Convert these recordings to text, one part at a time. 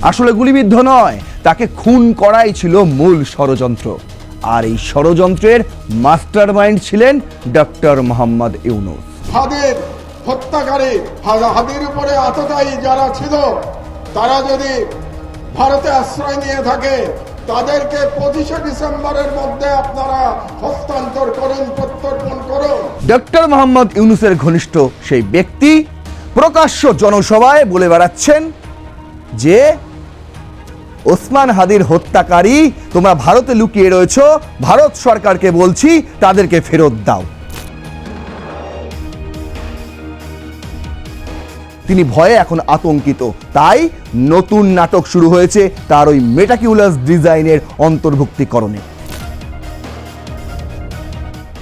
আসলে গুলিবিদ্ধ নয়, তাকে খুন করাই ছিল মূল ষড়যন্ত্র। আর এই ষড়যন্ত্রের মাস্টারমাইন্ড ছিলেন ডক্টর মোহাম্মদ ইউনূস। হাদির হত্যাকারী, হাদির উপরে আততায়ী যারা ছিল, তারা যদি ভারতে আশ্রয় নিয়ে থাকে তাদেরকে 25শে ডিসেম্বরের মধ্যে আপনারা হস্তান্তর করুন, প্রত্যর্পণ করুন। ডক্টর মোহাম্মদ ইউনূসের ঘনিষ্ঠ সেই ব্যক্তি প্রকাশ্য জনসভায় বলে বেড়াচ্ছেন যে ওসমান হাদির হত্যাকারী তোমরা ভারতে লুকিয়ে রয়েছ, ভারত সরকারকে বলছি তাদেরকে ফেরত দাও। তিনি ভয়ে এখন আতঙ্কিত, তাই নতুন নাটক শুরু হয়েছে তার ওই মেটাকিউলাস ডিজাইনের অন্তর্ভুক্তিকরণে।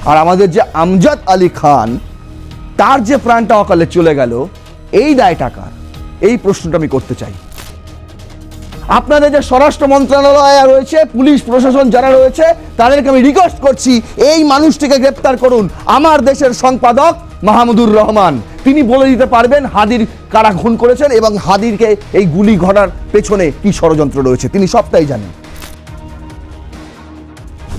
আর আমাদের যে আমজাদ আলী খান, তার যে প্রাণটা অকালে চলে গেল, এই দায়টা কার? এই প্রশ্নটা আমি করতে চাই। আপনাদের যে স্বরাষ্ট্র মন্ত্রণালয় রয়েছে, পুলিশ প্রশাসন যারা রয়েছে, তাদেরকে আমি রিকোয়েস্ট করছি এই মানুষটিকে গ্রেপ্তার করুন। আমার দেশের সম্পাদক মাহমুদুর রহমান, তিনি বলে দিতে পারবেন হাদির কারা খুন করেছেন এবং হাদিরকে এই গুলি ঘটার পেছনে কি ষড়যন্ত্র রয়েছে, তিনি সবটাই জানেন।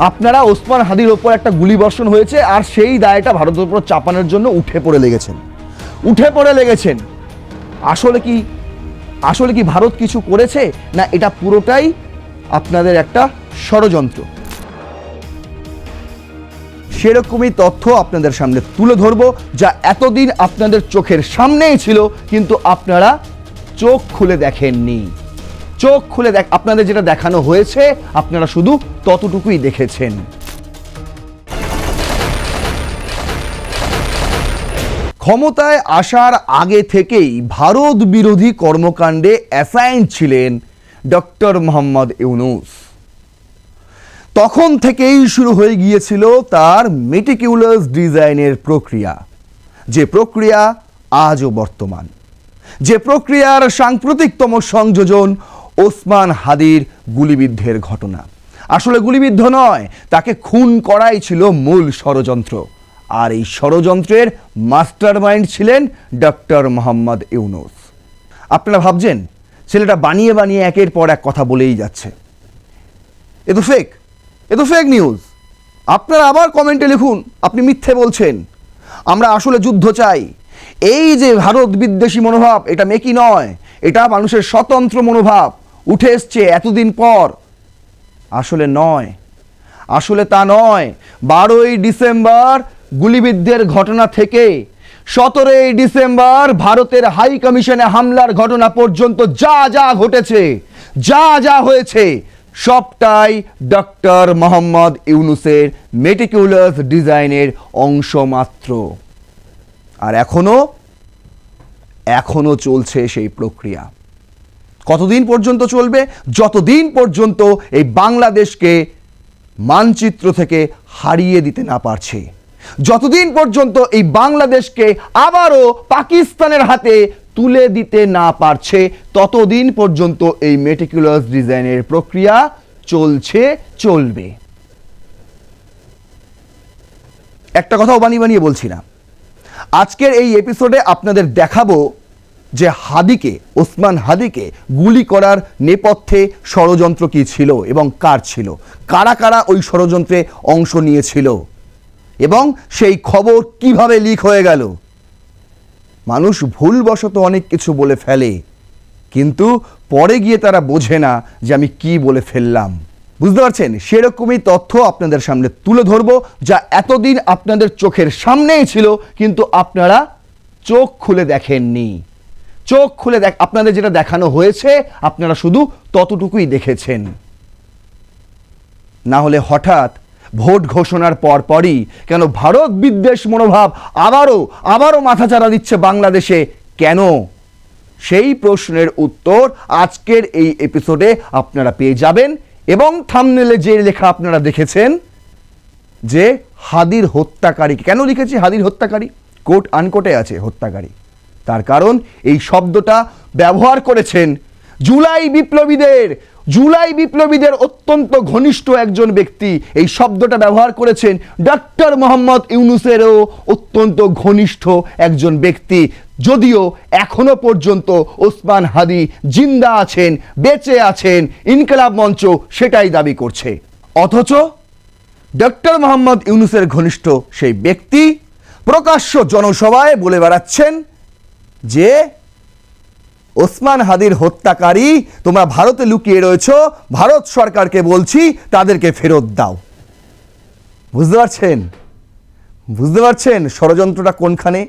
আপনারা ওসমান হাদির ওপর একটা গুলি বর্ষণ হয়েছে আর সেই দায়টা ভারতের উপর চাপানোর জন্য উঠে পড়ে লেগেছেন। আসলে কি ভারত কিছু করেছে, না এটা পুরোটাই আপনাদের একটা ষড়যন্ত্র? সেরকমই তথ্য আপনাদের সামনে তুলে ধরবো, যা এতদিন আপনাদের চোখের সামনেই ছিল, কিন্তু আপনারা চোখ খুলে দেখেননি। আপনাদের যেটা দেখানো হয়েছে আপনারা শুধু ততটুকুই দেখেছেন। ক্ষমতায় আসার আগে থেকেই ভারত বিরোধী কর্মকাণ্ডে অ্যাসাইন ছিলেন ডক্টর মোহাম্মদ ইউনূস। তখন থেকেই শুরু হয়ে গিয়েছিল তার মেটিকিউলাস ডিজাইনের প্রক্রিয়া, যে প্রক্রিয়া আজও বর্তমান, যে প্রক্রিয়ার সাম্প্রতিকতম সংযোজন ওসমান হাদির গুলিবিদ্ধের ঘটনা। আসলে গুলিবিদ্ধ নয়, তাকে খুন করাই ছিল মূল ষড়যন্ত্র। আর এই ষড়যন্ত্রের মাস্টারমাইন্ড ছিলেন ডক্টর মোহাম্মদ ইউনূস। আপনারা ভাবছেন ছেলেটা বানিয়ে বানিয়ে একের পর এক কথা বলেই যাচ্ছে, এ তো ফেক নিউজ। আপনারা আবার কমেন্টে লিখুন আপনি মিথ্যে বলছেন, আমরা আসলে যুদ্ধ চাই। এই যে ভারত বিদ্বেষী মনোভাব, এটা মেকি নয়, এটা মানুষের স্বতন্ত্র মনোভাব উঠে এসছে এতদিন পর। আসলে তা নয়। 12ই ডিসেম্বর গুলিবিদ্ধের ঘটনা থেকে 17ই ডিসেম্বর ভারতের হাই কমিশনে হামলার ঘটনা পর্যন্ত যা যা ঘটেছে, যা হয়েছে, সবটাই ডক্টর মোহাম্মদ ইউনূসের মেটিকিউলাস ডিজাইনের অংশ মাত্র। আর এখনো চলছে সেই প্রক্রিয়া। কতদিন পর্যন্ত চলবে? যতদিন পর্যন্ত এই বাংলাদেশকে মানচিত্র থেকে হারিয়ে দিতে না পারছে, যতদিন পর্যন্ত এই বাংলাদেশকে আবারও পাকিস্তানের হাতে তুলে দিতে না পারছে, ততদিন পর্যন্ত এই মেটিকুলাস ডিজাইনের প্রক্রিয়া চলবে। একটা কথাও বানিয়ে বলছি না। আজকের এই এপিসোডে আপনাদের দেখাবো যে ওসমান হাদিকে গুলি করার নেপথ্যে ষড়যন্ত্র কি ছিল এবং কার ছিল, কারা ওই ষড়যন্ত্রে অংশ নিয়েছিল এবং সেই খবর কিভাবে লিক হয়ে গেল। মানুষ ভুলবশত অনেক কিছু বলে ফেলে, কিন্তু পরে গিয়ে তারা বোঝে না যে আমি কি বলে ফেললাম। বুঝতে পারছেন? সেরকমই তথ্য আপনাদের সামনে তুলে ধরবো, যা এতদিন আপনাদের চোখের সামনেই ছিল, কিন্তু আপনারা চোখ খুলে দেখেননি। আপনাদের যেটা দেখানো হয়েছে আপনারা শুধু ততটুকুই দেখেছেন। না হলে হঠাৎ ভোট ঘোষণার পরপরই কেন ভারত বিদ্বেষ মনোভাব আবারও মাথাচাড়া দিচ্ছে বাংলাদেশে কেন? সেই প্রশ্নের উত্তর আজকের এই এপিসোডে আপনারা পেয়ে যাবেন। এবং থাম্বনেলে যে লেখা আপনারা দেখেছেন যে হাদির হত্যাকারী, কেন লিখেছি হাদির হত্যাকারী, কোট আনকোটে আছে হত্যাকারী, তার কারণ এই শব্দটা ব্যবহার করেছেন জুলাই বিপ্লবীদের অত্যন্ত ঘনিষ্ঠ একজন ব্যক্তি, এই শব্দটা ব্যবহার করেছেন ডক্টর মোহাম্মদ ইউনূসেরও অত্যন্ত ঘনিষ্ঠ একজন ব্যক্তি, যদিও এখনো পর্যন্ত ওসমান হাদি জিন্দা আছেন, বেঁচে আছেন, ইনকিলাব মঞ্চ সেটাই দাবি করছে। অথচ ডক্টর মোহাম্মদ ইউনূসের ঘনিষ্ঠ সেই ব্যক্তি প্রকাশ্য জনসভায় বলে বেড়াচ্ছেন যে ওসমান হাদির হত্যাকারী তোমরা ভারতে লুকিয়ে রয়েছো, ভারত সরকারকে বলছি তাদেরকে ফেরত দাও। বুঝতে পারছেন ষড়যন্ত্রটা কোনখানে?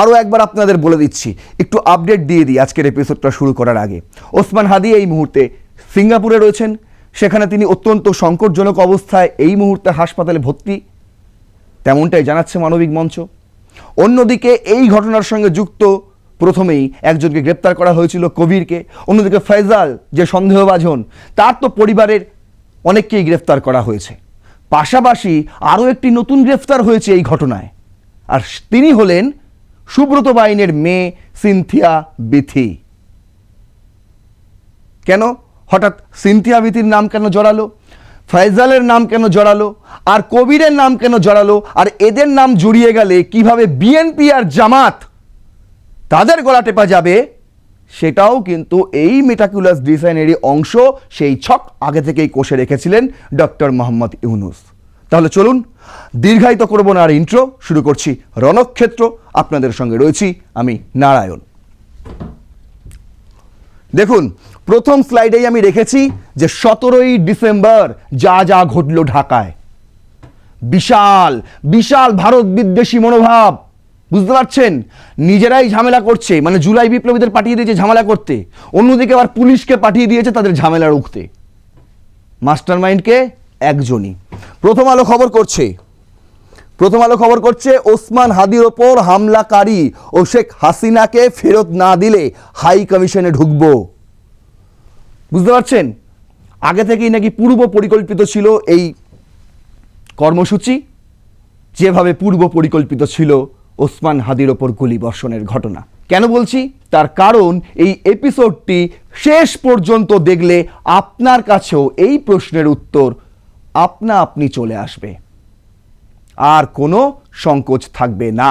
আরও একবার আপনাদের বলে দিচ্ছি, একটু আপডেট দিয়ে দিই আজকের এপিসোডটা শুরু করার আগে। ওসমান হাদি এই মুহূর্তে সিঙ্গাপুরে রয়েছেন, সেখানে তিনি অত্যন্ত সংকটজনক অবস্থায় এই মুহূর্তে হাসপাতালে ভর্তি, তেমনটাই জানাচ্ছে মানবিক মঞ্চ। অন্যদিকে এই ঘটনার সঙ্গে যুক্ত প্রথমেই একজনকে গ্রেপ্তার করা হয়েছিল, কবিরকে। অন্যদিকে ফয়জাল যে সন্দেহভাজন, তার তো পরিবারের অনেককেই গ্রেফতার করা হয়েছে। পাশাপাশি আরও একটি নতুন গ্রেফতার হয়েছে এই ঘটনায়, আর তিনি হলেন সুব্রত বাইনের মেয়ে সিনথিয়া বিথি। কেন হঠাৎ সিনথিয়া বিথির নাম কেন জড়ালো, ফয়জালের নাম কেন জড়ালো, আর কবিরের নাম কেন জড়ালো? আর এদের নাম জড়িয়ে গেলে কিভাবে বিএনপি আর জামাত তাদের গলা টেপা যাবে, সেটাও কিন্তু এই মেটাকুলাস ডিজাইনেরই অংশ। সেই ছক আগে থেকেই কষে রেখেছিলেন ডক্টর মোহাম্মদ ইউনূস। তাহলে চলুন দীর্ঘায়িত করব না, আর ইন্ট্রো শুরু করছি। রণক্ষেত্র, আপনাদের সঙ্গে রয়েছি আমি নারায়ণ। দেখুন, প্রথম স্লাইডেই আমি রেখেছি যে 17ই ডিসেম্বর যা যা ঘটল ঢাকায়, বিশাল ভারত বিদ্বেষী মনোভাব। বুঝতে পারছেন, নিজেরাই ঝামেলা করছে, মানে জুলাই বিপ্লবীদের পাঠিয়ে দিয়েছে ঝামেলা করতে, অন্যদিকে আবার পুলিশকে পাঠিয়ে দিয়েছে তাদের ঝামেলা রুখতে। মাস্টার মাইন্ডকে একজনই। প্রথম আলো খবর করছে ওসমান হাদির ওপর হামলাকারী ও শেখ হাসিনাকে ফেরত না দিলে হাই কমিশনে ঢুকবো। বুঝতে পারছেন, আগে থেকেই নাকি পূর্ব পরিকল্পিত ছিল এই কর্মসূচি, যেভাবে পূর্ব পরিকল্পিত ছিল ওসমান হাদির ওপর গুলি বর্ষণের ঘটনা। কেন বলছি? তার কারণ এই এপিসোডটি শেষ পর্যন্ত দেখলে আপনার কাছেও এই প্রশ্নের উত্তর আপনি চলে আসবে, আর কোনো সংকোচ থাকবে না।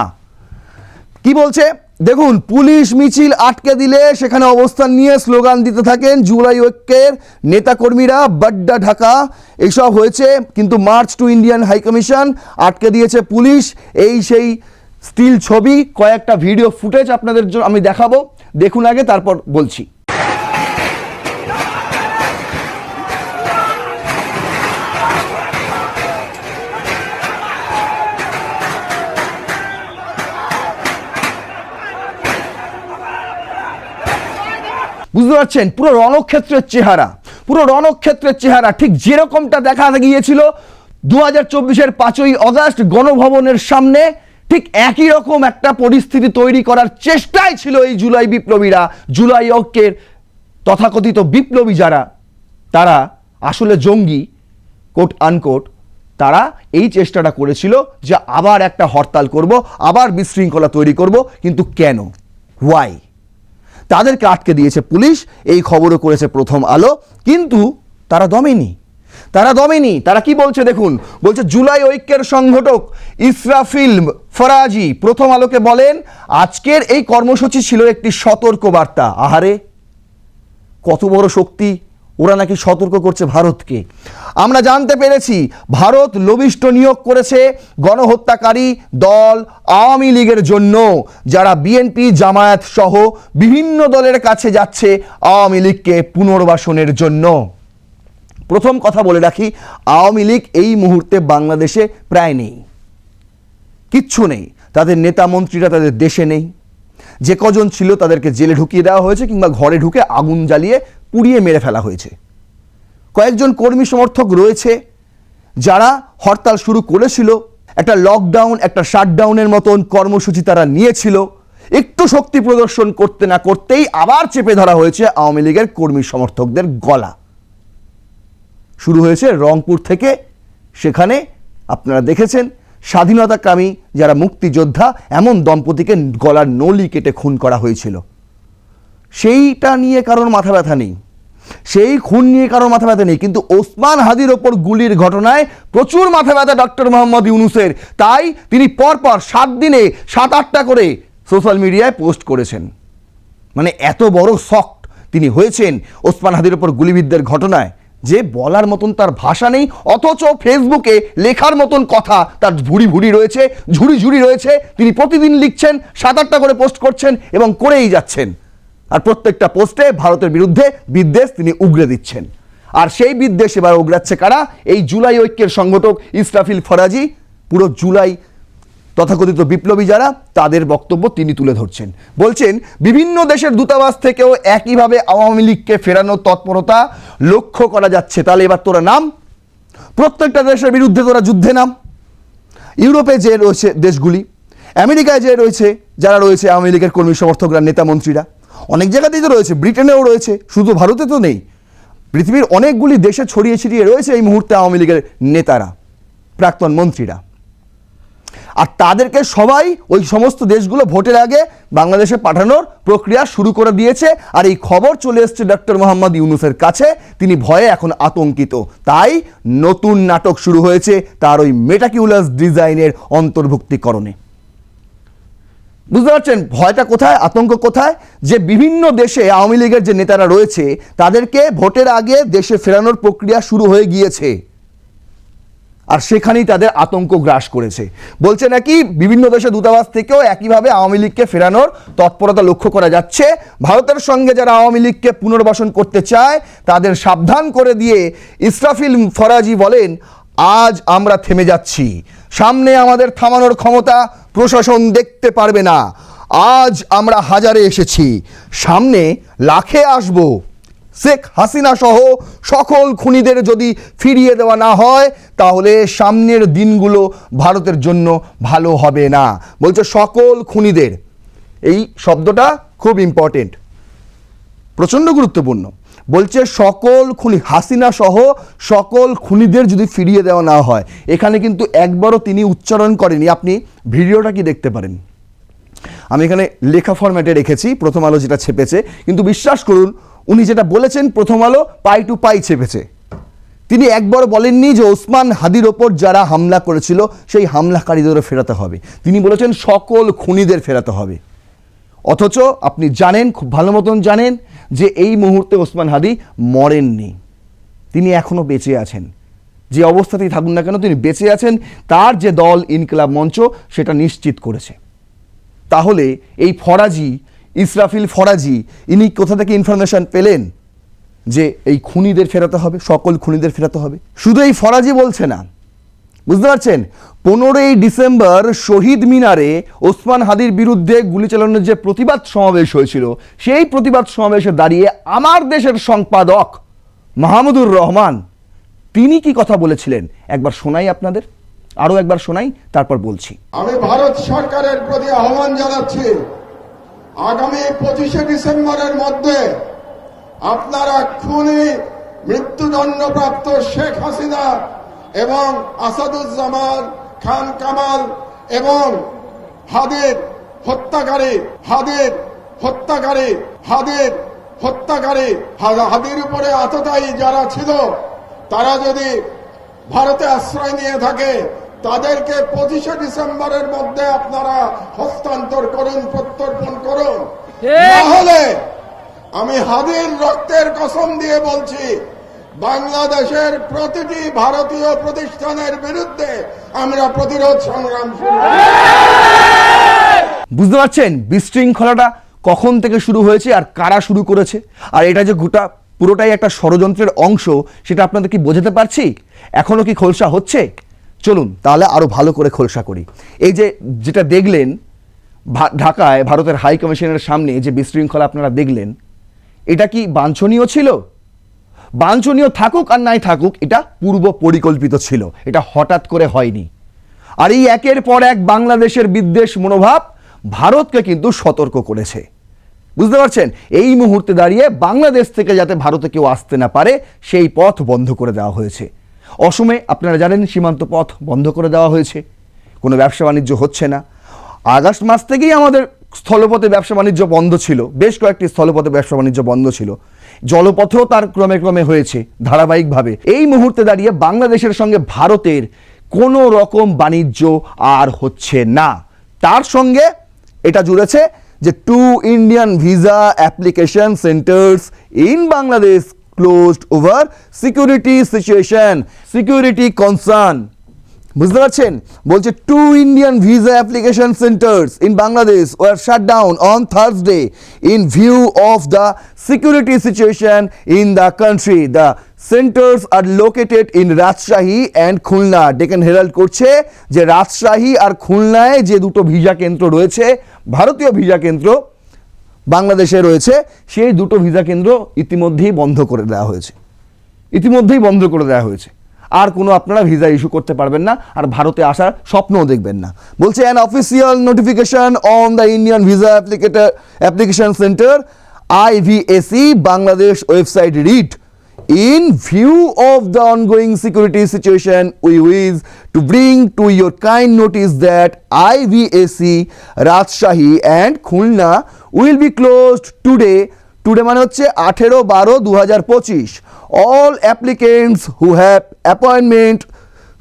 কি বলছে দেখুন, পুলিশ মিছিল আটকে দিলে সেখানে অবস্থান নিয়ে স্লোগান দিতে থাকেন জুলাই ঐক্যের নেতাকর্মীরা। বাড্ডা ঢাকা এইসব হয়েছে, কিন্তু march to Indian high commission আটকে দিয়েছে পুলিশ। এই সেই স্টিল ছবি, কয়েকটা ভিডিও ফুটেজ আপনাদের জন্য আমি দেখাবো, দেখুন আগে, তারপর বলছি। বুঝতে পারছেন, পুরো রণক্ষেত্রের চেহারা ঠিক যেরকমটা দেখা গিয়েছিল 2024-এর 5ই অগাস্ট গণভবনের সামনে, ঠিক একই রকম একটা পরিস্থিতি তৈরি করার চেষ্টাই ছিল এই জুলাই বিপ্লবীরা। জুলাই ঐক্যের তথাকথিত বিপ্লবী যারা, তারা আসলে জঙ্গি কোট আনকোট, তারা এই চেষ্টাটা করেছিল যে আবার একটা হরতাল করব, আবার বিশৃঙ্খলা তৈরি করব। কিন্তু কেন, ওয়াই? তাদেরকে আটকে দিয়েছে পুলিশ, এই খবরও করেছে প্রথম আলো। কিন্তু তারা দমেনি। তারা কি বলছে দেখুন, বলছে জুলাই ঐক্যের সংগঠক ইসরাফিল ফরাজি প্রথম আলোকে বলেন, আজকের এই কর্মসূচি ছিল একটি সতর্ক বার্তা। আহারে, কত বড় শক্তি! ওরা নাকি সতর্ক করছে ভারতকে। আমরা জানতে পেরেছি ভারত লবিস্ট নিয়োগ করেছে গণহত্যাকারী দল আওয়ামী লীগের জন্য, যারা বিএনপি জামায়াত সহ বিভিন্ন দলের কাছে যাচ্ছে আওয়ামী লীগকে পুনর্বাসনের জন্য। প্রথম কথা বলে রাখি, আওয়ামী লীগ এই মুহূর্তে বাংলাদেশে প্রায় নেই, কিচ্ছু নেই। তাদের নেতা মন্ত্রীরা তাদের দেশে নেই। যে কজন ছিল তাদেরকে জেলে ঢুকিয়ে দেওয়া হয়েছে, কিংবা ঘরে ঢুকে আগুন জ্বালিয়ে পুড়িয়ে মেরে ফেলা হয়েছে। কয়েকজন কর্মী সমর্থক রয়েছে যারা হরতাল শুরু করেছিল, একটা লকডাউন, একটা শাটডাউনের মতন কর্মসূচি তারা নিয়েছিল। একটু শক্তি প্রদর্শন করতে না করতেই আবার চেপে ধরা হয়েছে আওয়ামী লীগের কর্মী সমর্থকদের গলা। শুরু হয়েছে রংপুর থেকে, সেখানে আপনারা দেখেছেন স্বাধীনতাকামী যারা মুক্তিযোদ্ধা, এমন দম্পতিকে গলার নলি কেটে খুন করা হয়েছিল। সেইটা নিয়ে কারোর মাথা ব্যথা নেই, সেই খুন নিয়ে কারোর মাথা ব্যথা নেই, কিন্তু ওসমান হাদির ওপর গুলির ঘটনায় প্রচুর মাথা ব্যথা ডক্টর মোহাম্মদ ইউনূসের। তাই তিনি পরপর 7 দিনে 7-8টা করে সোশ্যাল মিডিয়ায় পোস্ট করেছেন। মানে এত বড় শকড তিনি হয়েছেন ওসমান হাদির ওপর গুলিবিদ্ধের ঘটনায় যে বলার মতন তার ভাষা নেই। অথচ ফেসবুকে লেখার মতন কথা তার ভুড়ি রয়েছে, ঝুড়ি রয়েছে। তিনি প্রতিদিন লিখছেন, 7-8টা করে পোস্ট করছেন এবং করেই যাচ্ছেন। আর প্রত্যেকটা পোস্টে ভারতের বিরুদ্ধে বিদ্বেষ তিনি উগরে দিচ্ছেন। আর সেই বিদ্বেষ এবার উগরাচ্ছে কারা? এই জুলাই ঐক্যের সংগঠক ইসরাফিল ফরাজি। পুরো জুলাই তথাকথিত বিপ্লবী যারা, তাদের বক্তব্য তিনি তুলে ধরছেন। বলছেন বিভিন্ন দেশের দূতাবাস থেকেও একইভাবে আওয়ামী লীগকে ফেরানোর তৎপরতা লক্ষ্য করা যাচ্ছে। তাহলে এবার তোরা নাম, প্রত্যেকটা দেশের বিরুদ্ধে তোরা যুদ্ধে নাম। ইউরোপে যে রয়েছে দেশগুলি, আমেরিকায় যে রয়েছে যারা রয়েছে আওয়ামী লীগের কর্মী সমর্থকরা, নেতা মন্ত্রীরা, অনেক জায়গাতেই তো রয়েছে, ব্রিটেনেও রয়েছে, শুধু ভারতে তো নেই, পৃথিবীর অনেকগুলি দেশে ছড়িয়ে ছিটিয়ে রয়েছে এই মুহূর্তে আওয়ামী লীগের নেতারা, প্রাক্তন মন্ত্রীরা। আর তাদেরকে সবাই ওই সমস্ত দেশগুলো ভোটের আগে বাংলাদেশে পাঠানোর প্রক্রিয়া শুরু করে দিয়েছে। আর এই খবর চলে এসছে ডক্টর মোহাম্মদ ইউনূসের কাছে। তিনি ভয়ে এখন আতঙ্কিত। তাই নতুন নাটক শুরু হয়েছে তার ওই মেটাকিউলাস ডিজাইনের অন্তর্ভুক্তিকরণে। বুঝতে পারছেন ভয়টা কোথায়, আতঙ্ক কোথায়? যে বিভিন্ন দেশে আওয়ামী লীগের যে নেতারা রয়েছে তাদেরকে ভোটের আগে দেশে ফেরানোর প্রক্রিয়া শুরু হয়ে গিয়েছে, আর সেখানেই তাদের আতঙ্ক গ্রাস করেছে। বলছে নাকি বিভিন্ন দেশের দূতাবাস থেকেও একইভাবে আওয়ামী লীগকে ফেরানোর তৎপরতা লক্ষ্য করা যাচ্ছে। ভারতের সঙ্গে যারা আওয়ামী লীগকে পুনর্বাসন করতে চায় তাদের সাবধান করে দিয়ে ইসরাফিল ফরাজি বলেন, আজ আমরা থেমে যাচ্ছি, সামনে আমাদের থামানোর ক্ষমতা প্রশাসন দেখতে পারবে না। আজ আমরা হাজারে এসেছি, সামনে লাখে আসব। শেখ হাসিনা সহ সকল খুনিদের যদি ফিরিয়ে দেওয়া না হয় তাহলে সামনের দিনগুলো ভারতের জন্য ভালো হবে না। বলছে সকল খুনিদের, এই শব্দটা খুব ইম্পর্টেন্ট, প্রচণ্ড গুরুত্বপূর্ণ। বলছে সকল খুনি, হাসিনা সহ সকল খুনিদের যদি ফিরিয়ে দেওয়া না হয়। এখানে কিন্তু একবারও তিনি উচ্চারণ করেনি। আপনি ভিডিওটা কি দেখতে পারেন, আমি এখানে লেখা ফরম্যাটে রেখেছি, প্রথম আলো যেটা ছেপেছে, কিন্তু বিশ্বাস করুন উনি যেটা বলেছেন প্রথম আলো পাই টু পাই ছেপেছে। তিনি একবার বলেননি যে ওসমান হাদির ওপর যারা হামলা করেছিল সেই হামলাকারীদেরও ফেরাতে হবে, তিনি বলেছেন সকল খুনিদের ফেরাতে হবে। অথচ আপনি জানেন, খুব ভালো মতন জানেন যে এই মুহূর্তে ওসমান হাদি মরেননি, তিনি এখনো বেঁচে আছেন। যে অবস্থাতেই থাকুন না কেন তিনি বেঁচে আছেন, তার যে দল ইনকিলাব মঞ্চ সেটা নিশ্চিত করেছে। তাহলে এই ফরাজি, ইসরাফিল ফরাজি, ইনি কোথা থেকে ইনফরমেশন পেলেন যে এই খুনিদের ফেরাতে হবে, সকল খুনিদের ফেরাতে হবে? শুধু এই ফরাজি বলছে না, বুঝতে পারছেন? 15ই ডিসেম্বর শহীদ মিনারে ওসমান হাদির বিরুদ্ধে গুলি চালানোর যে প্রতিবাদ সমাবেশ হয়েছিল, সেই প্রতিবাদ সমাবেশে দাঁড়িয়ে আমার দেশের সম্পাদক মাহমুদুর রহমান তিনি কি কথা বলেছিলেন একবার শোনাই আপনাদের, আরো একবার শোনাই, তারপর বলছি। আমি ভারত সরকারের প্রতি আহ্বান জানাচ্ছি, আগামী 25শে ডিসেম্বরের মধ্যে আপনারা খুনি, মৃত্যুদণ্ডপ্রাপ্ত শেখ হাসিনা এবং আসাদুজ্জামান খান কামাল এবং হাদির উপরে আততায়ী যারা ছিল তারা যদি ভারতে আশ্রয় নিয়ে থাকে তাদেরকে 25শে ডিসেম্বরের মধ্যে আপনারা হস্তান্তর করুন, প্রত্যর্পণ করুন। তাহলে আমি হাদির রক্তের কসম দিয়ে বলছি, বাংলাদেশের প্রতিটি ভারতীয় প্রতিষ্ঠানের বিরুদ্ধে আমরা প্রতিরোধ সংগ্রাম শুরু করব। বুঝতে পারছেন বিশৃঙ্খলাটা কখন থেকে শুরু হয়েছে আর কারা শুরু করেছে? আর এটা যে গোটা পুরোটাই একটা ষড়যন্ত্রের অংশ, সেটা আপনাদের কি বোঝাতে পারছি? এখনো কি খোলসা হচ্ছে? চলুন তাহলে আরো ভালো করে খোলসা করি। এই যে যেটা দেখলেন ঢাকায় ভারতের হাই কমিশনের সামনে যে বিশৃঙ্খলা আপনারা দেখলেন, এটা কি বাঞ্ছনীয় ছিল? বাঞ্ছনীয় থাকুক আর নাই থাকুক, এটা পূর্ব পরিকল্পিত ছিল, এটা হঠাৎ করে হয়নি। আর এই একের পর এক বাংলাদেশের বিদ্বেষ মনোভাব ভারতকে কিন্তু সতর্ক করেছে। বুঝতে পারছেন? এই মুহূর্তে দাঁড়িয়ে বাংলাদেশ থেকে যাতে ভারতে কেউ আসতে না পারে সেই পথ বন্ধ করে দেওয়া হয়েছে। অসমে আপনারা জানেন সীমান্ত পথ বন্ধ করে দেওয়া হয়েছে, কোনো ব্যবসা বাণিজ্য হচ্ছে না। আগস্ট মাস থেকেই আমাদের স্থলপথে ব্যবসা বাণিজ্য বন্ধ ছিল, বেশ কয়েকটি স্থলপথে ব্যবসা বাণিজ্য বন্ধ ছিল, জলপথেও তার ক্রমে ক্রমে হয়েছে ধারাবাহিকভাবে। এই মুহূর্তে দাঁড়িয়ে বাংলাদেশের সঙ্গে ভারতের কোনো রকম বাণিজ্য আর হচ্ছে না। তার সঙ্গে এটা জুড়েছে যে 2 Indian visa application centers in Bangladesh closed over security situation, security concern। বুঝতে পারছেন, বলছে 2 Indian visa application centers in Bangladesh were shut down on Thursday in view of the security situation in the country. The centers are located in Rajshahi and Khulna। Deccan Herald করছে যে রাজশাহী আর খুলনায় যে দুটো visa কেন্দ্র রয়েছে, ভারতীয় visa কেন্দ্র বাংলাদেশে রয়েছে, সেই দুটো ভিসা কেন্দ্র ইতিমধ্যেই বন্ধ করে দেওয়া হয়েছে। আর কোনো আপনারা ভিসা ইস্যু করতে পারবেন না, আর ভারতে আসার স্বপ্নও দেখবেন না। বলছে an official notification on the Indian visa application centre IVAC Bangladesh website read in view of the ongoing security situation we wish to bring to your kind notice that IVAC Rajshahi and Khulna will be closed today মানে হচ্ছে 18/12/2025. All applicants who have appointment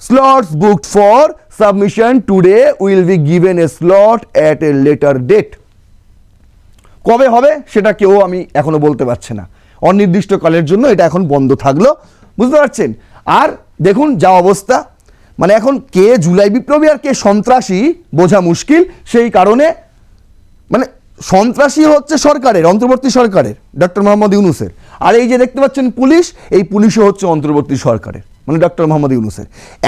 slots booked for submission today will be given a slot at a later date. কবে হবে সেটা কেউ আমি এখনো বলতে পারছি না, অনির্দিষ্টকালের জন্য এটা এখন বন্ধ থাকলো। বুঝতে পারছেন? আর দেখুন যা অবস্থা, মানে এখন কে জুলাই বিপ্লবী আর কে সন্ত্রাসী বোঝা মুশকিল। সেই কারণে মানে সন্ত্রাসী হচ্ছে সরকারের, অন্তর্বর্তী সরকারের, ডক্টর মোহাম্মদ ইউনূসের। আর এই যে দেখতে পাচ্ছেন পুলিশ, এই পুলিশও হচ্ছে অন্তর্বর্তী সরকারের, মানে ডক্টর মোহাম্মদ ইউনূসের।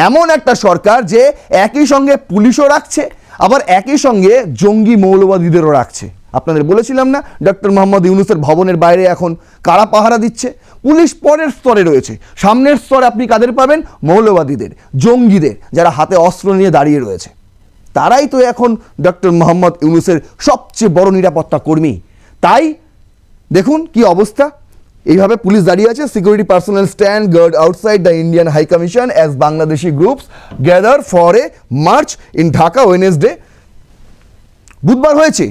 এমন একটা সরকার যে একই সঙ্গে পুলিশও রাখছে, আবার একই সঙ্গে জঙ্গি মৌলবাদীদেরও রাখছে। আপনাদের বলেছিলাম না, ডক্টর মোহাম্মদ ইউনূসের ভবনের বাইরে এখন কারা পাহারা দিচ্ছে? পুলিশ পরের স্তরে রয়েছে, সামনের স্তরে আপনি কাদের পাবেন? মৌলবাদীদের, জঙ্গিদের, যারা হাতে অস্ত্র নিয়ে দাঁড়িয়ে রয়েছে। তারাই তো এখন ডক্টর মোহাম্মদ ইউনূসের সবচেয়ে বড় নিরাপত্তা কর্মী। তাই দেখুন কি অবস্থা, এইভাবে পুলিশ দাঁড়িয়ে আছে। Security personnel stand guard outside the Indian high commission as Bangladeshi groups gather for a march in Dhaka Wednesday. বুধবার হয়েছে,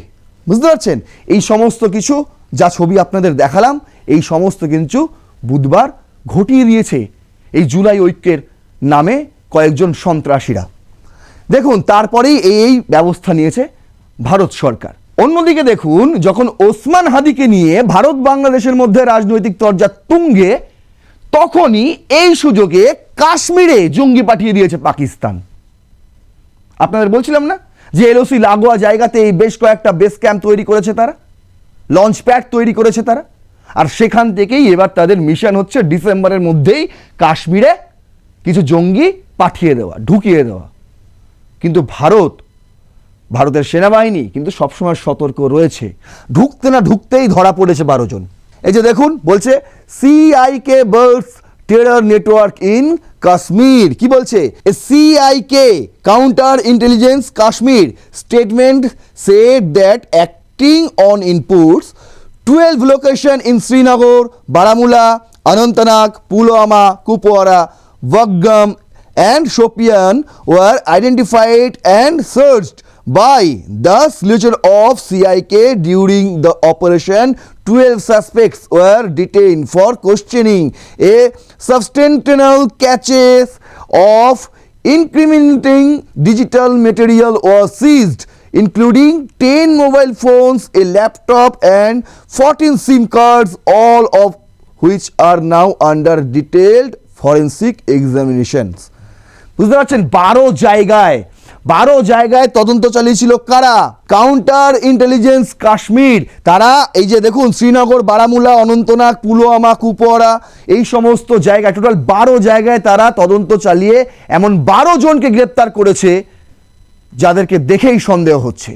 বুঝতে পারছেন? এই সমস্ত কিছু যা ছবি আপনাদের দেখালাম, এই সমস্ত কিছু বুধবার ঘটিয়ে দিয়েছে এই জুলাই ঐক্যের নামে কয়েকজন সন্ত্রাসীরা। দেখুন তারপরেই এই ব্যবস্থা নিয়েছে ভারত সরকার। অন্যদিকে দেখুন, যখন ওসমান হাদিকে নিয়ে ভারত বাংলাদেশের মধ্যে রাজনৈতিক তরজা তুঙ্গে, তখনই এই সুযোগে কাশ্মীরে জঙ্গি পাঠিয়ে দিয়েছে পাকিস্তান। আপনাদের বলছিলাম না যে LOC লাগোয়া জায়গাতে এই বেশ কয়েকটা বেস ক্যাম্প তৈরি করেছে তারা, লঞ্চ প্যাড তৈরি করেছে তারা, আর সেখান থেকেই এবার তাদের মিশন হচ্ছে ডিসেম্বরের মধ্যেই কাশ্মীরে কিছু জঙ্গি পাঠিয়ে দেওয়া, ঢুকিয়ে দেওয়া। কিন্তু ভারতের সেনাবাহিনী কিন্তু সবসময় সতর্ক রয়েছে, ঢুকতে না ঢুকতেই ধরা পড়েছে 12 জন। এই যে দেখুন, বলছে CIK birds terror network in Kashmir. কি বলছে? CIK counter intelligence Kashmir statement said that acting on inputs 12 location in Srinagar, Baramulla, Anantnag, Pulwama, Kupwara, Buddgam and Shopian were identified and searched by the solution of CIK. During the operation, 12 suspects were detained for questioning. A substantial caches of incriminating digital material was seized, including 10 mobile phones, a laptop and 14 SIM cards, all of which are now under detailed forensic examinations. বুঝতে পারছেন? 12 জায়গায় তদন্ত চালিয়েছিল কারা? Counter intelligence Kashmir. তারা এই যে দেখুন, শ্রীনগর, বারামুলা, অনন্তনাগ, পুলওয়ামা, কুপওয়ারা, এই সমস্ত জায়গায়, টোটাল 12 জায়গায় তারা তদন্ত চালিয়ে এমন 12 জনকে গ্রেপ্তার করেছে যাদেরকে দেখেই সন্দেহ হচ্ছে,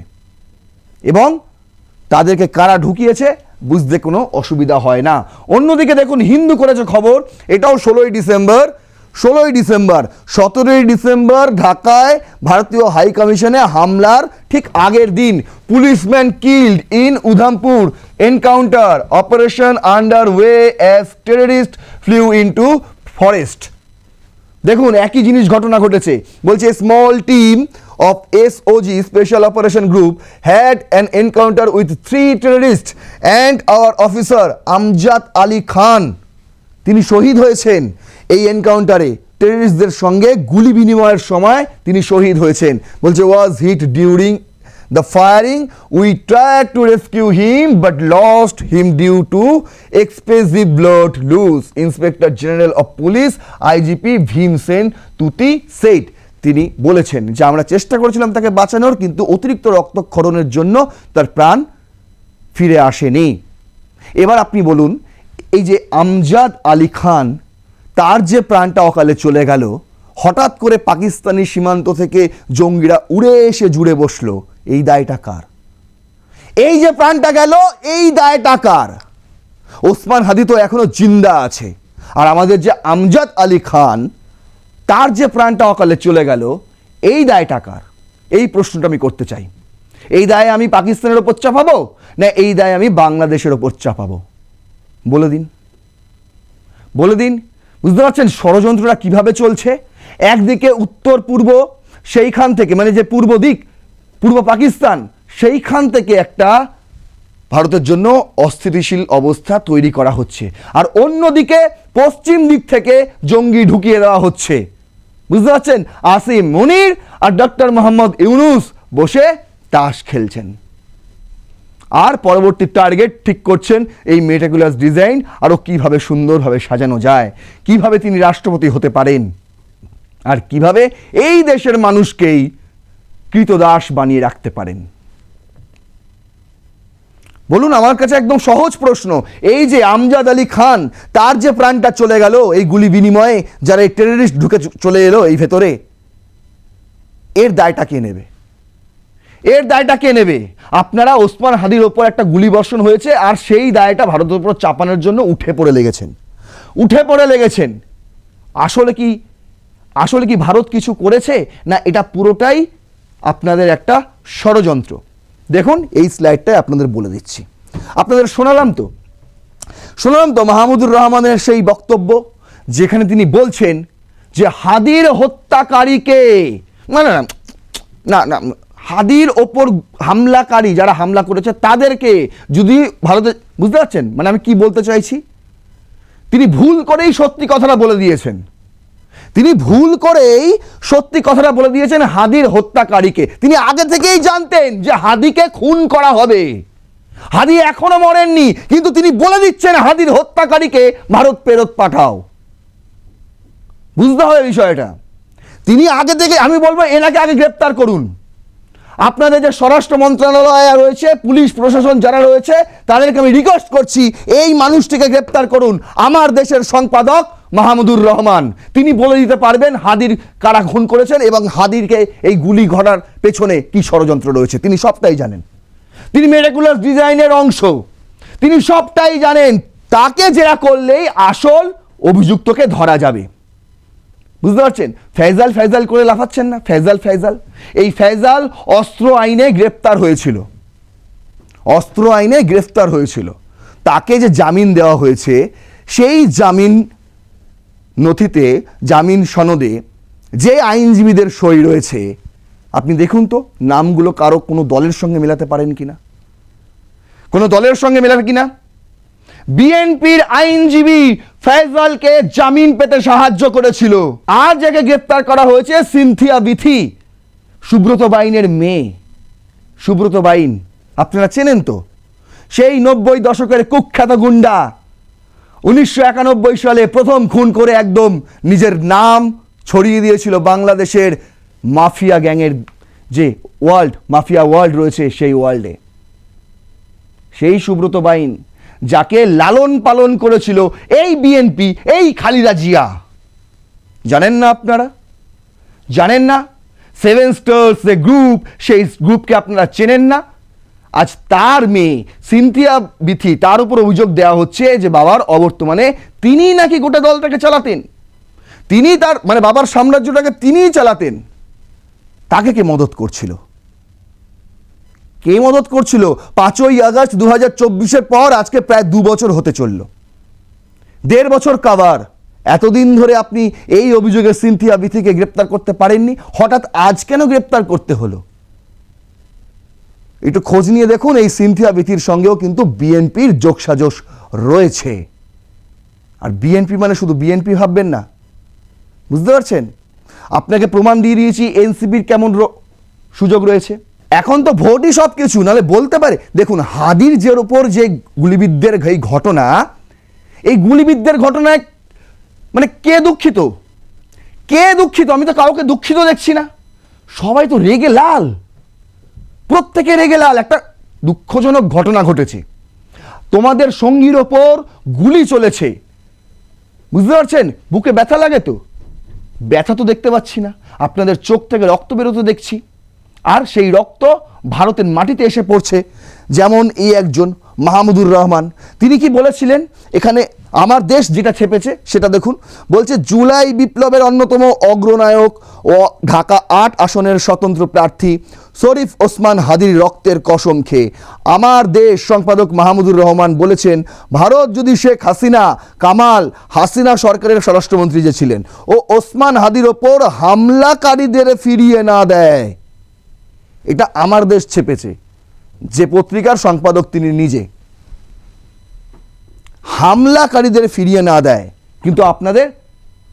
এবং তাদেরকে কারা ঢুকিয়েছে বুঝতে কোনো অসুবিধা হয় না। অন্যদিকে দেখুন, হিন্দু করেছে খবর, এটাও 16ই ডিসেম্বর। 17ই ডিসেম্বর ঢাকায় ভারতীয় হাই কমিশনে হামলার ঠিক আগের দিন, policeman killed in Udhampur, encounter operation under way as terrorist flew into forest. দেখুন একই জিনিস ঘটনা ঘটেছে। বলছে small team of SOG Special Operation Group had an encounter with 3 terrorists and our officer Amjad Ali Khan. তিনি শহীদ হয়েছেন এই এনকাউন্টারে, টেররিস্টদের সঙ্গে গুলি বিনিময়ের সময় তিনি শহীদ হয়েছেন। বলছে was hit during the firing, we tried to rescue him but lost him due to expressive blood lose, inspector general of police IGP Bhimsen Tuti said. তিনি বলেছেন যে আমরা চেষ্টা করেছিলাম তাকে বাঁচানোর, কিন্তু অতিরিক্ত রক্তক্ষরণের জন্য তার প্রাণ ফিরে আসেনি। এবার আপনি বলুন, এই যে আমজাদ আলী খান, তার যে প্রাণটা অকালে চলে গেল, হঠাৎ করে পাকিস্তানি সীমান্ত থেকে জঙ্গিরা উড়ে এসে জুড়ে বসলো, এই দায়টা কার? এই যে প্রাণটা গেল, এই দায়টা কার? ওসমান হাদি তো এখনো জিন্দা আছে, আর আমাদের যে আমজাদ আলী খান, তার যে প্রাণটা অকালে চলে গেল, এই দায়টা কার? এই প্রশ্নটা আমি করতে চাই। এই দায় আমি পাকিস্তানের ওপর চাপাবো, না এই দায় আমি বাংলাদেশের ওপর চাপাবো? বলে দিন, বলে দিন। বুঝতে পারছেন ষড়যন্ত্রটা কিভাবে চলছে? একদিকে উত্তর পূর্ব, সেইখান থেকে মানে যে পূর্ব দিক, পূর্ব পাকিস্তান, সেইখান থেকে একটা ভারতের জন্য অস্থিতিশীল অবস্থা তৈরি করা হচ্ছে, আর অন্যদিকে পশ্চিম দিক থেকে জঙ্গি ঢুকিয়ে দেওয়া হচ্ছে। বুঝতে পারছেন? আসিম মনির আর ডক্টর মোহাম্মদ ইউনুস বসে তাস খেলছেন, আর পরবর্তী টার্গেট ঠিক করছেন এই মেটিকুলাস ডিজাইন আরও কীভাবে সুন্দরভাবে সাজানো যায়, কিভাবে তিনি রাষ্ট্রপতি হতে পারেন, আর কিভাবে এই দেশের মানুষকেই কৃতদাস বানিয়ে রাখতে পারেন। বলুন, আমার কাছে একদম সহজ প্রশ্ন, এই যে আমজাদ আলী খান, তার যে প্রাণটা চলে গেল এই গুলি বিনিময়ে, যারা এই টেররিস্ট ঢুকে চলে এলো এই ভেতরে, এর দায়টা কে নেবে? এর দায়টা কে নেবে? আপনারা ওসমান হাদির ওপর একটা গুলি বর্ষণ হয়েছে, আর সেই দায়টা ভারতের উপর চাপানোর জন্য উঠে পড়ে লেগেছেন। আসলে কি ভারত কিছু করেছে, না এটা পুরোটাই আপনাদের একটা ষড়যন্ত্র? দেখুন এই স্লাইডটাই আপনাদের বলে দিচ্ছি। আপনাদের শোনালাম তো মাহমুদুর রহমানের সেই বক্তব্য, যেখানে তিনি বলছেন যে হাদির হত্যাকারীকে না হাদির ওপর হামলাকারী যারা হামলা করেছে তাদেরকে যদি ভারতে, বুঝতে পারছেন মানে আমি কি বলতে চাইছি? তিনি ভুল করেই সত্যি কথাটা বলে দিয়েছেন, হাদির হত্যাকারীকে। তিনি আগে থেকেই জানতেন যে হাদিকে খুন করা হবে, হাদি এখনো মরেননি, কিন্তু তিনি বলে দিচ্ছেন হাদির হত্যাকারীকে ভারত ফেরত পাঠাও। বুঝতে হবে বিষয়টা। তিনি আগে থেকে, আমি বলবো এনাকে আগে গ্রেপ্তার করুন। আপনাদের যে স্বরাষ্ট্র মন্ত্রণালয় রয়েছে, পুলিশ প্রশাসন যারা রয়েছে, তাদেরকে আমি রিকোয়েস্ট করছি এই মানুষটিকে গ্রেপ্তার করুন। আমার দেশের সম্পাদক মাহমুদুর রহমান, তিনি বলে দিতে পারবেন হাদির কারা খুন করেছেন এবং হাদিরকে এই গুলি ঘটার পেছনে কি ষড়যন্ত্র রয়েছে। তিনি সবটাই জানেন, তিনি মেটিকুলাস ডিজাইনের অংশ, তিনি সবটাই জানেন। তাকে জেরা করলেই আসল অভিযুক্তকে ধরা যাবে। বুঝতে পারছেন? ফেজাল করে লাফাচ্ছেন না? ফেজাল, এই ফেজাল অস্ত্র আইনে গ্রেফতার হয়েছিল। তাকে যে জামিন দেওয়া হয়েছে, সেই জামিন নথিতে, জামিন সনদে যে আইনজীবীদের সই রয়েছে, আপনি দেখুন তো নামগুলো কারো কোনো দলের সঙ্গে মেলাতে পারেন কিনা, বিএনপির আইনজীবী ফেজালকে জামিন পেতে সাহায্য করেছিল। আর যাকে গ্রেপ্তার করা হয়েছে সিনথিয়া বিথি, সুব্রত বাইনের মেয়ে। সুব্রত বাইন আপনারা চেনেন তো, সেই 90 দশকের কুখ্যাত গুন্ডা। 1991 সালে প্রথম খুন করে একদম নিজের নাম ছড়িয়ে দিয়েছিল বাংলাদেশের মাফিয়া গ্যাংয়ের যে মাফিয়া ওয়ার্ল্ড রয়েছে, সেই ওয়ার্ল্ডে। সেই সুব্রত বাইন, যাকে লালন পালন করেছিল এই বিএনপি, এই খালেদা জিয়া। জানেন না আপনারা? সেভেন স্টার্স যে গ্রুপ, সেই গ্রুপকে আপনারা চেনেন না? আজ তার মেয়ে সিনথিয়া বিথি, তার উপর অভিযোগ দেওয়া হচ্ছে যে বাবার অবর্তমানে তিনি নাকি গোটা দলটাকে চালাতেন, তিনি তার মানে বাবার সাম্রাজ্যটাকে তিনিই চালাতেন। তাকে কে মদত করছিল? 5ই আগস্ট 2024-এর পর আজকে প্রায় 2 বছর হতে চলল। 1.5 বছর কাভার, এতদিন ধরে আপনি এই অভিযোগে সিনথিয়া বিথিকে গ্রেপ্তার করতে পারেননি, হঠাৎ আজ কেন গ্রেপ্তার করতে হলো? একটু খোঁজ নিয়ে দেখুন, এই সিনথিয়া বিথির সঙ্গেও কিন্তু বিএনপির যোগসাজশ রয়েছে। আর বিএনপি মানে শুধু বিএনপি ভাববেন না, বুঝতে পারছেন? আপনাকে প্রমাণ দিয়ে দিয়েছি এনসিপির কেমন সুযোগ রয়েছে। এখন তো ভোটই সব কিছু, নাহলে বলতে পারে। দেখুন, হাদির জের ওপর যে গুলিবিদ্ধের এই ঘটনা, এই গুলিবিদ্ধের ঘটনায় মানে কে দুঃখিত? কে দুঃখিত? আমি তো কাউকে দুঃখিত দেখছি না, সবাই তো রেগে লাল, প্রত্যেকে রেগে লাল। একটা দুঃখজনক ঘটনা ঘটেছে, তোমাদের সঙ্গীর ওপর গুলি চলেছে, বুঝতে পারছেন? বুকে ব্যথা লাগে তো? ব্যথা তো দেখতে পাচ্ছি না, আপনাদের চোখ থেকে রক্ত বেরোতে দেখছি, আর সেই রক্ত ভারতের মাটিতে এসে পড়ছে। যেমন এই একজন মাহমুদুর রহমান, তিনি কি বলেছিলেন এখানে? আমার দেশ যেটা ছেপেছে সেটা দেখুন, বলছে জুলাই বিপ্লবের অন্যতম অগ্রনায়ক ও ঢাকা ৮ আসনের স্বতন্ত্র প্রার্থী শরীফ ওসমান হাদির রক্তের কসম খেয়ে আমার দেশ সম্পাদক মাহমুদুর রহমান বলেছেন, ভারত যদি শেখ হাসিনা, কামাল হাসিনা সরকারের স্বরাষ্ট্রমন্ত্রী যে ছিলেন, ও ওসমান হাদির ওপর হামলাকারীদের ফিরিয়ে না দেয়, এটা আমার দেশ ছেপেছে, যে পত্রিকার সম্পাদক তিনি নিজে, হামলাকারীদের ফিরিয়ে না দেয়। কিন্তু আপনাদের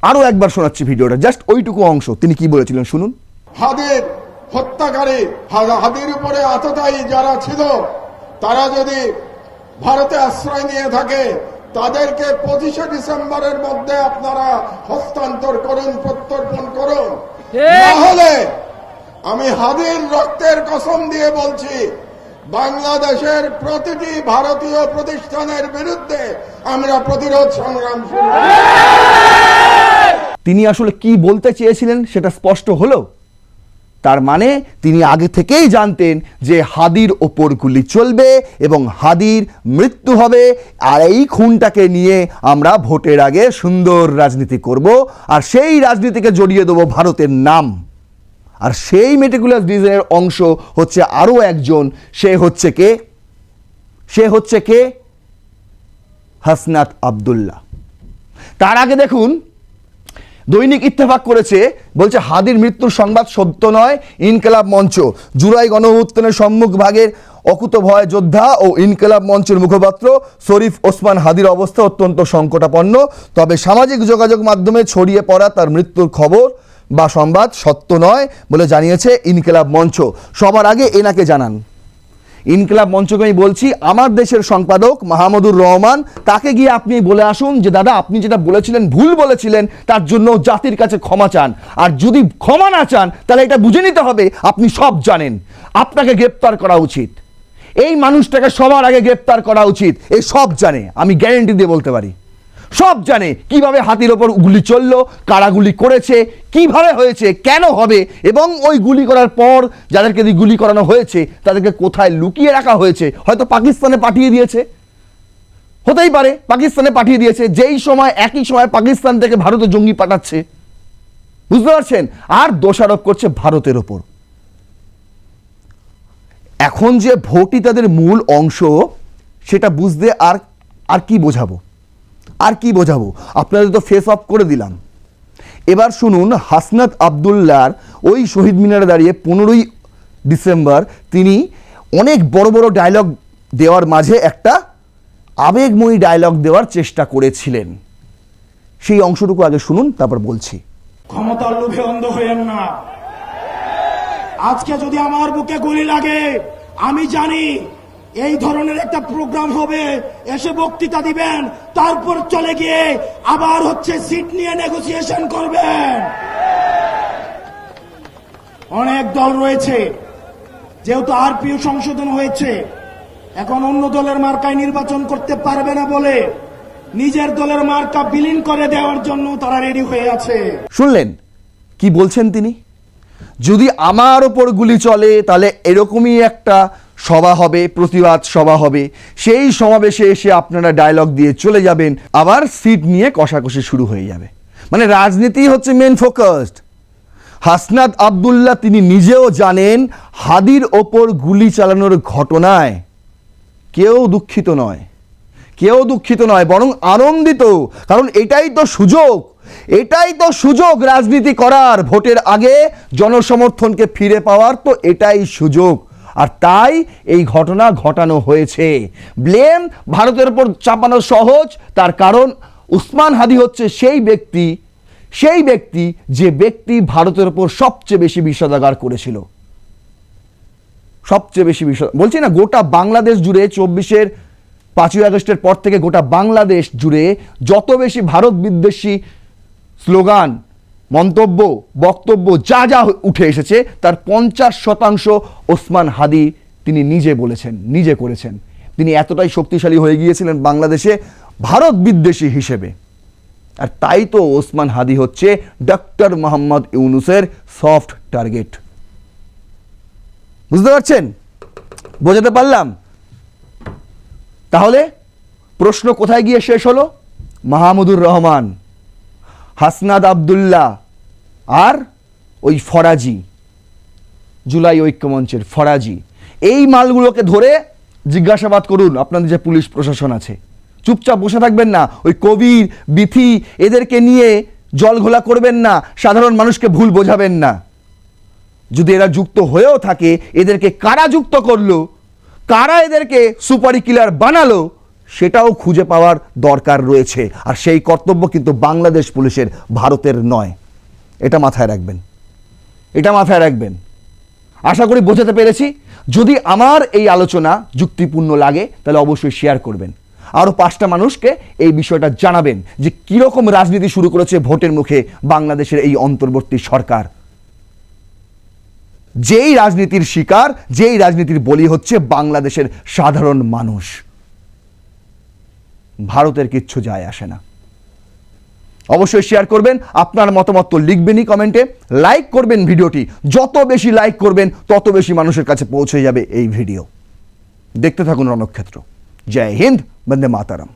আরো একবার শোনাচ্ছি ভিডিওটা, জাস্ট ওইটুকু অংশ, তিনি কি বলেছিলেন শুনুন। হাদির হত্যাকারী, হাদির উপরে আততায়ী যারা ছিল, তারা যদি ভারতে আশ্রয় নিয়ে থাকে, তাদেরকে 25শে ডিসেম্বরের মধ্যে আপনারা হস্তান্তর করুন, প্রত্যর্পণ করুন। তাহলে আমি হাদির রক্তের কসম দিয়ে বলছি, বাংলাদেশের প্রতিটি ভারতীয় প্রতিষ্ঠানের বিরুদ্ধে আমরা প্রতিরোধ সংগ্রাম শুরু করব। তিনি আসলে কি বলতে চেয়েছিলেন সেটা স্পষ্ট হলো। তার মানে তিনি আগে থেকেই জানতেন যে হাদির ওপর গুলি চলবে এবং হাদির মৃত্যু হবে, আর এই খুনটাকে নিয়ে আমরা ভোটের আগে সুন্দর রাজনীতি করব, আর সেই রাজনীতিকে জড়িয়ে দেবো ভারতের নাম। আর সেই মেটিকুলাস ডিজাইনের অংশ হচ্ছে আরো একজন, সে হচ্ছে কে? হাসনাত আব্দুল্লাহ। তার আগে দেখুন, দৈনিক ইত্তেফাক করেছে, বলছে হাদির মৃত্যুর সংবাদ সত্য নয়, ইনকিলাব মঞ্চ জুলাই গণঅভ্যুত্থানের সম্মুখ ভাগের অকুতভয় যোদ্ধা ও ইনকিলাব মঞ্চের মুখপাত্র শরীফ ওসমান হাদির অবস্থা অত্যন্ত সংকটাপন্ন, তবে সামাজিক যোগাযোগ মাধ্যমে ছড়িয়ে পড়া তার মৃত্যুর খবর বা সংবাদ সত্য নয় বলে জানিয়েছে ইনকিলাব মঞ্চ। সবার আগে এনাকে জানান, ইনকিলাব মঞ্চকে আমি বলছি, আমার দেশের সম্পাদক মাহমুদুর রহমান, তাকে গিয়ে আপনি বলে আসুন যে দাদা আপনি যেটা বলেছিলেন ভুল বলেছিলেন, তার জন্য জাতির কাছে ক্ষমা চান। আর যদি ক্ষমা না চান তাহলে এটা বুঝে নিতে হবে আপনি সব জানেন, আপনাকে গ্রেপ্তার করা উচিত। এই মানুষটাকে সবার আগে গ্রেপ্তার করা উচিত। এই সব জানে, আমি গ্যারেন্টি দিয়ে বলতে পারি, সব জানে কিভাবে হাতির ওপর গুলি চললো, কারা গুলি করেছে, কিভাবে হয়েছে, কেন হবে, এবং ওই গুলি করার পর যাদেরকে গুলি করানো হয়েছে তাদেরকে কোথায় লুকিয়ে রাখা হয়েছে। হয়তো পাকিস্তানে পাঠিয়ে দিয়েছে, হতেই পারে পাকিস্তানে পাঠিয়ে দিয়েছে, যেই সময় একই সময় পাকিস্তান থেকে ভারতে জঙ্গি পাঠাচ্ছে, বুঝতে পারছেন? আর দোষারোপ করছে ভারতের ওপর। এখন যে ভোটই তাদের মূল অংশ, সেটা বুঝতে আর কি বোঝাবো, আর কি বোঝাবো? আপনাদের তো ফেস অফ করে দিলাম। এবার শুনুন হাসনাত আব্দুল্লাহর ওই শহীদ মিনারে দাঁড়িয়ে 15ই ডিসেম্বর তিনি অনেক বড় বড় ডায়লগ দেওয়ার মাঝে একটা আবেগময়ী ডায়লগ দেওয়ার চেষ্টা করেছিলেন। সেই অংশটুকু আগে শুনুন, তারপর বলছি। ক্ষমতার লোভে অন্ধ হইেন না। আজকে যদি আমার বুকে গুলি লাগে, আমি জানি এই ধরনের একটা প্রোগ্রাম হবে, এসে বক্তৃতা দিবেন, তারপর চলে গিয়ে আবার সিট নিয়ে নেগোসিয়েশন করবেন। অনেক দল রয়েছে, যেহেতু আরপিও সংশোধন হয়েছে, এখন অন্য দলের মার্কায় নির্বাচন করতে পারবে না বলে নিজের দলের মার্কা বিলীন করে দেওয়ার জন্য তারা রেডি হয়ে আছে। শুনলেন কি বলছেন তিনি? যদি আমার ওপর গুলি চলে তাহলে এরকমই একটা সভা হবে, প্রতিবাদ সভা হবে, সেই সমাবেশে এসে আপনারা ডায়লগ দিয়ে চলে যাবেন, আবার সিট নিয়ে কষাকষি শুরু হয়ে যাবে। মানে রাজনীতি হচ্ছে মেন ফোকাসড। হাসনাত আব্দুল্লাহ তিনি নিজেও জানেন হাদির ওপর গুলি চালানোর ঘটনায় কেউ দুঃখিত নয়, কেউ দুঃখিত নয়, বরং আনন্দিত। কারণ এটাই তো সুযোগ রাজনীতি করার, ভোটের আগে জনসমর্থনকে ফিরে পাওয়ার তো এটাই সুযোগ। আর তাই এই ঘটনা ঘটানো হয়েছে। ব্লেম ভারতের উপর চাপানো সহজ, তার কারণ উসমান হাদি হচ্ছে সেই ব্যক্তি যে ব্যক্তি ভারতের উপর সবচেয়ে বেশি বিষোদ্গার করেছিল। সবচেয়ে বেশি বলছি না, গোটা বাংলাদেশ জুড়ে 24-এর 5ই আগস্টের পর থেকে গোটা বাংলাদেশ জুড়ে যত বেশি ভারত বিদ্বেষী স্লোগান, মন্তব্য, বক্তব্য যা উঠে এসেছে তার 50% ওসমান হাদি তিনি নিজে বলেছেন, নিজে করেছেন। তিনি এতটাই শক্তিশালী হয়ে গিয়েছিলেন বাংলাদেশে ভারত বিদ্বেষী হিসেবে। আর তাই তো ওসমান হাদি হচ্ছে ডক্টর মোহাম্মদ ইউনূসের সফট টার্গেট। বুঝতে পারছেন? বোঝাতে পারলাম? তাহলে প্রশ্ন কোথায় গিয়ে শেষ হলো? মাহমুদুর রহমান, হাসনাত আব্দুল্লাহ আর ওই ফরাজি, জুলাই ঐক্যমঞ্চের ফরাজি, এই মালগুলোকে ধরে জিজ্ঞাসাবাদ করুন আপনাদের যে পুলিশ প্রশাসন আছে। চুপচাপ বসে থাকবেন না, ওই কবির, বিথি এদেরকে নিয়ে জল ঘোলা করবেন না, সাধারণ মানুষকে ভুল বোঝাবেন না। যদি এরা যুক্ত হয়েও থাকে, এদেরকে কারা যুক্ত করলো, কারা এদেরকে সুপারি কিলার বানালো, সেটাও খুঁজে পাওয়ার দরকার রয়েছে। আর সেই কর্তব্য কিন্তু বাংলাদেশ পুলিশের, ভারতের নয়। এটা মাথায় রাখবেন। আশা করি বোঝাতে পেরেছি। যদি আমার এই আলোচনা যুক্তিপূর্ণ লাগে তাহলে অবশ্যই শেয়ার করবেন, আরও 5টা মানুষকে এই বিষয়টা জানাবেন যে কীরকম রাজনীতি শুরু করেছে ভোটের মুখে বাংলাদেশের এই অন্তর্বর্তী সরকার। যেই রাজনীতির শিকার, যেই রাজনীতির বলি হচ্ছে বাংলাদেশের সাধারণ মানুষ। ভারতের কিচ্ছু যায় আসে না। অবশ্যই শেয়ার করবেন, আপনার মতামত তো লিখবেনই কমেন্টে, লাইক করবেন ভিডিওটি। যত বেশি লাইক করবেন তত বেশি মানুষের কাছে পৌঁছে যাবে এই ভিডিও। দেখতে থাকুন রণক্ষেত্র। জয় হিন্দ, বন্দে মাতারাম।